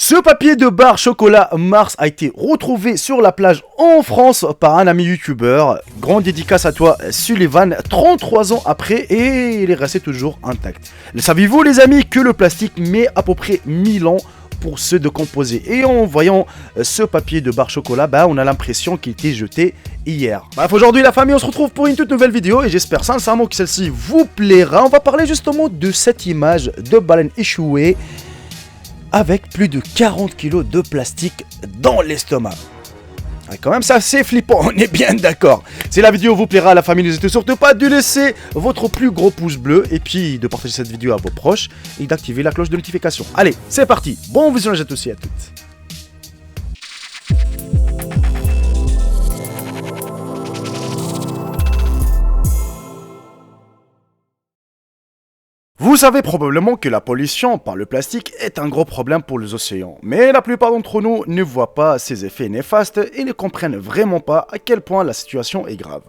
Ce papier de barre chocolat Mars a été retrouvé sur la plage en France par un ami youtubeur. Grande dédicace à toi Sullivan, 33 ans après et il est resté toujours intact. Le saviez-vous les amis que le plastique met à peu près 1000 ans pour se décomposer? Et en voyant ce papier de barre chocolat, on a l'impression qu'il était jeté hier. Bref, aujourd'hui la famille, on se retrouve pour une toute nouvelle vidéo et j'espère sincèrement que celle-ci vous plaira. On va parler justement de cette image de baleine échouée avec plus de 40 kg de plastique dans l'estomac. Quand même, c'est assez flippant, on est bien d'accord. Si la vidéo vous plaira, la famille, n'hésitez surtout pas de laisser votre plus gros pouce bleu et puis de partager cette vidéo à vos proches et d'activer la cloche de notification. Allez, c'est parti. Bon visionnage à tous et à toutes. Vous savez probablement que la pollution par le plastique est un gros problème pour les océans, mais la plupart d'entre nous ne voient pas ces effets néfastes et ne comprennent vraiment pas à quel point la situation est grave.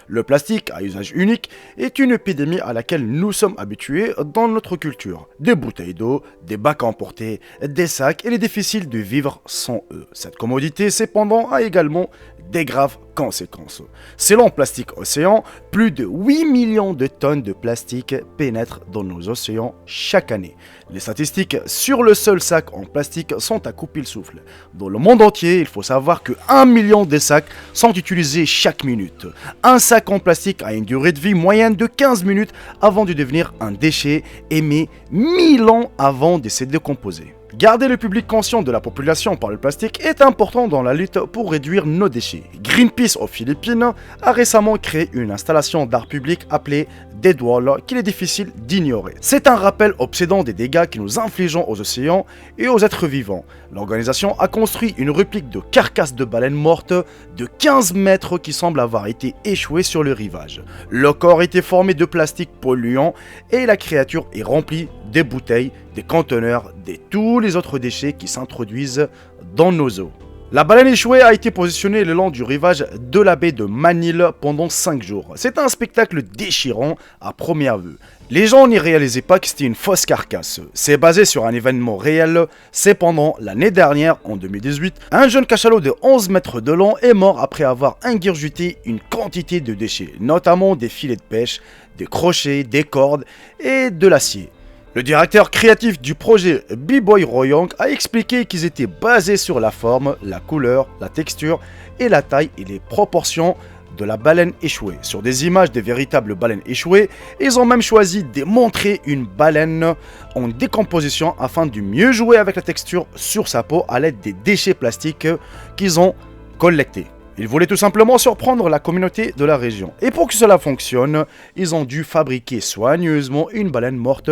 Le plastique à usage unique est une épidémie à laquelle nous sommes habitués dans notre culture. Des bouteilles d'eau, des bacs à emporter, des sacs, il est difficile de vivre sans eux. Cette commodité cependant a également des graves conséquences. Selon Plastique Océan, plus de 8 millions de tonnes de plastique pénètrent dans nos océans chaque année. Les statistiques sur le seul sac en plastique sont à couper le souffle. Dans le monde entier, il faut savoir que 1 million de sacs sont utilisés chaque minute. Un sac en plastique a une durée de vie moyenne de 15 minutes avant de devenir un déchet et met 1000 ans avant de se décomposer. Garder le public conscient de la population par le plastique est important dans la lutte pour réduire nos déchets. Greenpeace aux Philippines a récemment créé une installation d'art public appelée Dead Wall qu'il est difficile d'ignorer. C'est un rappel obsédant des dégâts que nous infligeons aux océans et aux êtres vivants. L'organisation a construit une réplique de carcasse de baleine morte de 15 mètres qui semble avoir été échouée sur le rivage. Le corps était formé de plastique polluant et la créature est remplie des bouteilles, des conteneurs, de tous les autres déchets qui s'introduisent dans nos eaux. La baleine échouée a été positionnée le long du rivage de la baie de Manille pendant 5 jours. C'est un spectacle déchirant à première vue. Les gens n'y réalisaient pas que c'était une fausse carcasse. C'est basé sur un événement réel. Cependant, l'année dernière, en 2018, un jeune cachalot de 11 mètres de long est mort après avoir ingurgité une quantité de déchets, notamment des filets de pêche, des crochets, des cordes et de l'acier. Le directeur créatif du projet B-Boy Royong a expliqué qu'ils étaient basés sur la forme, la couleur, la texture et la taille et les proportions de la baleine échouée. Sur des images des véritables baleines échouées, ils ont même choisi de montrer une baleine en décomposition afin de mieux jouer avec la texture sur sa peau à l'aide des déchets plastiques qu'ils ont collectés. Ils voulaient tout simplement surprendre la communauté de la région. Et pour que cela fonctionne, ils ont dû fabriquer soigneusement une baleine morte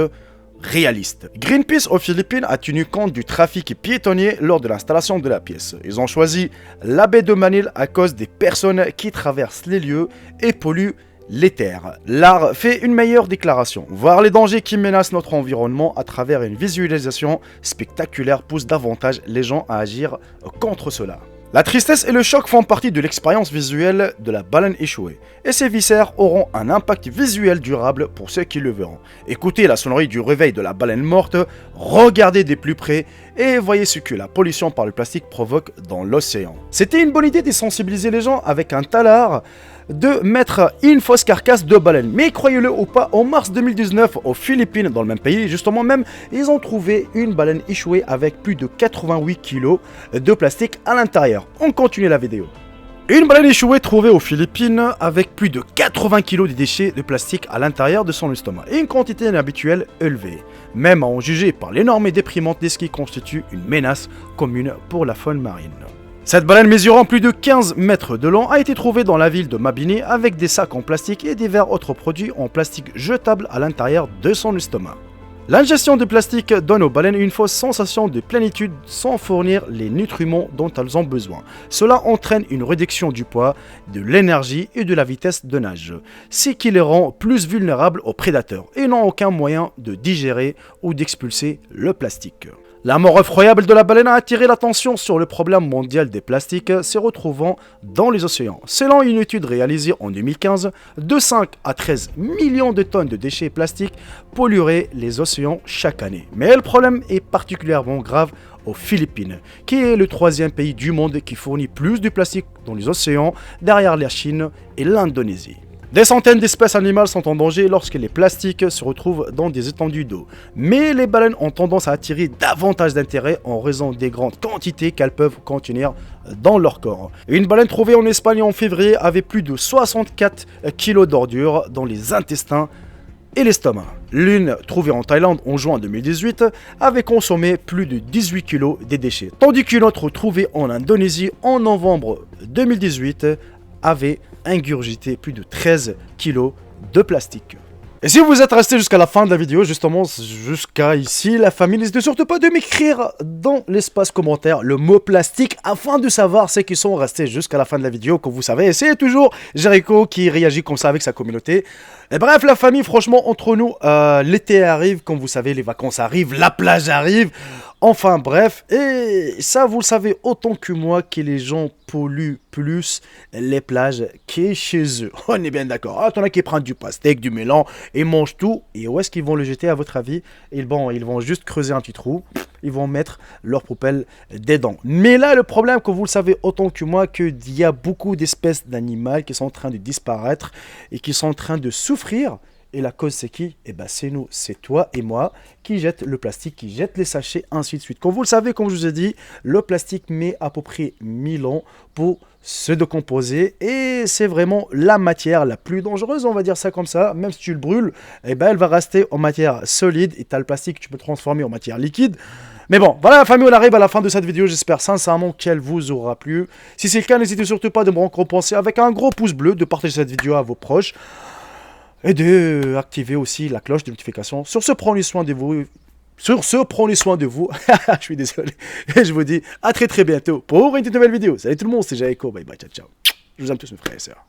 réaliste. Greenpeace aux Philippines a tenu compte du trafic piétonnier lors de l'installation de la pièce. Ils ont choisi la baie de Manille à cause des personnes qui traversent les lieux et polluent les terres. L'art fait une meilleure déclaration. Voir les dangers qui menacent notre environnement à travers une visualisation spectaculaire pousse davantage les gens à agir contre cela. La tristesse et le choc font partie de l'expérience visuelle de la baleine échouée, et ces viscères auront un impact visuel durable pour ceux qui le verront. Écoutez la sonnerie du réveil de la baleine morte, regardez de plus près et voyez ce que la pollution par le plastique provoque dans l'océan. C'était une bonne idée de sensibiliser les gens avec un talar de mettre une fausse carcasse de baleine. Mais croyez-le ou pas, en mars 2019, aux Philippines, dans le même pays, justement même, ils ont trouvé une baleine échouée avec plus de 88 kg de plastique à l'intérieur. On continue la vidéo. Une baleine échouée trouvée aux Philippines avec plus de 80 kg de déchets de plastique à l'intérieur de son estomac et une quantité inhabituelle élevée, même à en juger par l'énorme et déprimante de ce qui constitue une menace commune pour la faune marine. Cette baleine mesurant plus de 15 mètres de long a été trouvée dans la ville de Mabini avec des sacs en plastique et divers autres produits en plastique jetables à l'intérieur de son estomac. L'ingestion de plastique donne aux baleines une fausse sensation de plénitude sans fournir les nutriments dont elles ont besoin. Cela entraîne une réduction du poids, de l'énergie et de la vitesse de nage, ce qui les rend plus vulnérables aux prédateurs et n'ont aucun moyen de digérer ou d'expulser le plastique. La mort effroyable de la baleine a attiré l'attention sur le problème mondial des plastiques se retrouvant dans les océans. Selon une étude réalisée en 2015, de 5 à 13 millions de tonnes de déchets plastiques pollueraient les océans chaque année. Mais le problème est particulièrement grave aux Philippines, qui est le troisième pays du monde qui fournit plus de plastique dans les océans, derrière la Chine et l'Indonésie. Des centaines d'espèces animales sont en danger lorsque les plastiques se retrouvent dans des étendues d'eau. Mais les baleines ont tendance à attirer davantage d'intérêt en raison des grandes quantités qu'elles peuvent contenir dans leur corps. Une baleine trouvée en Espagne en février avait plus de 64 kg d'ordures dans les intestins et l'estomac. L'une trouvée en Thaïlande en juin 2018 avait consommé plus de 18 kg de déchets, tandis qu'une autre trouvée en Indonésie en novembre 2018 avait ingurgité plus de 13 kg de plastique. Et si vous êtes resté jusqu'à la fin de la vidéo, justement jusqu'à ici, la famille, n'hésitez surtout pas de m'écrire dans l'espace commentaire le mot plastique afin de savoir ceux qui sont restés jusqu'à la fin de la vidéo. Comme vous savez, et c'est toujours Jericho qui réagit comme ça avec sa communauté. Et bref, la famille, franchement, entre nous, l'été arrive, comme vous savez, les vacances arrivent, la plage arrive. Enfin bref, et ça vous le savez autant que moi que les gens polluent plus les plages que chez eux. On est bien d'accord. Ah, t'en as qui prennent du pastèque, du mélange et mangent tout. Et où est-ce qu'ils vont le jeter à votre avis? Ils vont juste creuser un petit trou. Ils vont mettre leur poubelle dedans. Mais là, le problème, que vous le savez autant que moi, qu'il y a beaucoup d'espèces d'animaux qui sont en train de disparaître et qui sont en train de souffrir. Et la cause, c'est qui? Eh ben, c'est nous, c'est toi et moi qui jettent le plastique, qui jettent les sachets, ainsi de suite. Comme vous le savez, comme je vous ai dit, le plastique met à peu près 1000 ans pour se décomposer. Et c'est vraiment la matière la plus dangereuse, on va dire ça comme ça. Même si tu le brûles, eh ben, elle va rester en matière solide. Et tu as le plastique que tu peux transformer en matière liquide. Mais bon, voilà la famille, on arrive à la fin de cette vidéo. J'espère sincèrement qu'elle vous aura plu. Si c'est le cas, n'hésitez surtout pas de me récompenser avec un gros pouce bleu, de partager cette vidéo à vos proches. Et de activer aussi la cloche de notification. Sur ce, prenez soin de vous. Je suis désolé. Et je vous dis à très bientôt pour une toute nouvelle vidéo. Salut tout le monde, c'est Jericho. Bye bye, ciao ciao. Je vous aime tous mes frères et sœurs.